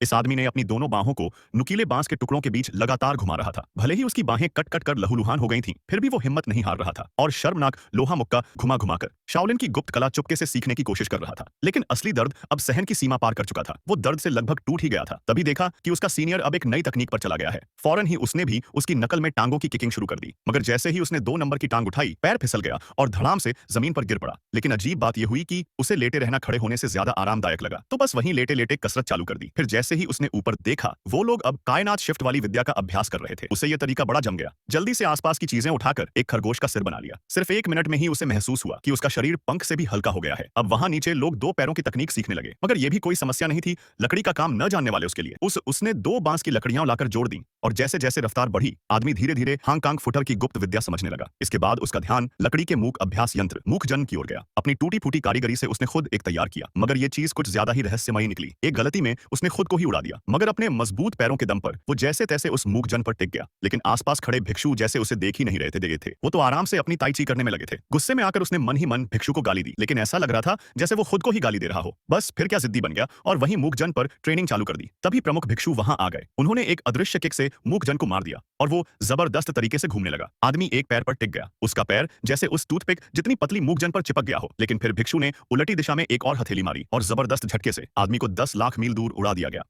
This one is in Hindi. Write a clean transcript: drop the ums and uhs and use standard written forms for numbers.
इस आदमी ने अपनी दोनों बाहों को नुकीले बांस के टुकड़ों के बीच लगातार घुमा रहा था। भले ही उसकी बाहें कट कट कर लहूलुहान हो गई थीं, फिर भी वो हिम्मत नहीं हार रहा था और शर्मनाक लोहा मुक्का घुमा घुमा कर शाओलिन की गुप्त कला चुपके से सीखने की कोशिश कर रहा था। लेकिन असली दर्द अब सहन की सीमा पार कर चुका था। वो दर्द से लगभग टूट ही गया था। तभी देखा कि उसका सीनियर अब एक नई तकनीक पर चला गया है। फौरन ही उसने भी उसकी नकल में टांगों की किकिंग शुरू कर दी। मगर जैसे ही उसने 2 नंबर की टांग उठाई, पैर फिसल गया और धड़ाम से जमीन पर गिर पड़ा। लेकिन अजीब बात यह हुई कि उसे लेटे रहना खड़े होने से ज्यादा आरामदायक लगा, तो बस वहीं लेटे लेटे कसरत चालू कर दी। फिर जैसे ही उसने ऊपर देखा, वो लोग अब कायनात शिफ्ट वाली विद्या का अभ्यास कर रहे थे। उसे यह तरीका बड़ा जम गया। जल्दी से आसपास की चीजें उठाकर एक खरगोश का सिर बना लिया। सिर्फ 1 मिनट में ही उसे महसूस हुआ कि उसका शरीर पंख से भी हल्का हो गया है। अब वहां नीचे लोग 2 पैरों की तकनीक सीखने लगे। मगर यह भी कोई समस्या नहीं थी लकड़ी का काम न जानने वाले उसके लिए। उसने 2 बांस की लकड़ियां लाकर जोड़ दी और जैसे जैसे रफ्तार बढ़ी, आदमी धीरे धीरे हांगकांग फुटर की गुप्त विद्या समझने लगा। इसके बाद उसका ध्यान लकड़ी के मूक अभ्यास यंत्र मूकजन की ओर गया। अपनी टूटी फूटी कारीगरी से उसने खुद एक तैयार किया, मगर यह चीज कुछ ज्यादा ही रहस्यमयी निकली। एक गलती में उसने खुद को ही उड़ा दिया। मगर अपने मजबूत पैरों के दम पर वो जैसे तैसे उस मूकजन पर टिक गया। लेकिन आसपास खड़े भिक्षु जैसे उसे देख ही नहीं रहे थे। वो तो आराम से अपनी ताइची करने में लगे थे। गुस्से में आकर उसने मन ही मन भिक्षु को गाली दी, लेकिन ऐसा लग रहा था जैसे वो खुद को ही गाली दे रहा हो। बस फिर क्या जिद्दी बन गया और वहीं मूकजन पर ट्रेनिंग चालू कर दी। तभी प्रमुख भिक्षु वहां आ गए। उन्होंने एक अदृश्य किक से मूकजन को मार दिया और वो जबरदस्त तरीके से घूमने लगा। आदमी एक पैर पर टिक गया। उसका पैर जैसे उस टूथपिक जितनी पतली मूकजन पर चिपक गया हो। लेकिन फिर भिक्षु ने उलटी दिशा में एक और हथेली मारी और जबरदस्त झटके से आदमी को 10 लाख मील दूर उड़ा दिया गया।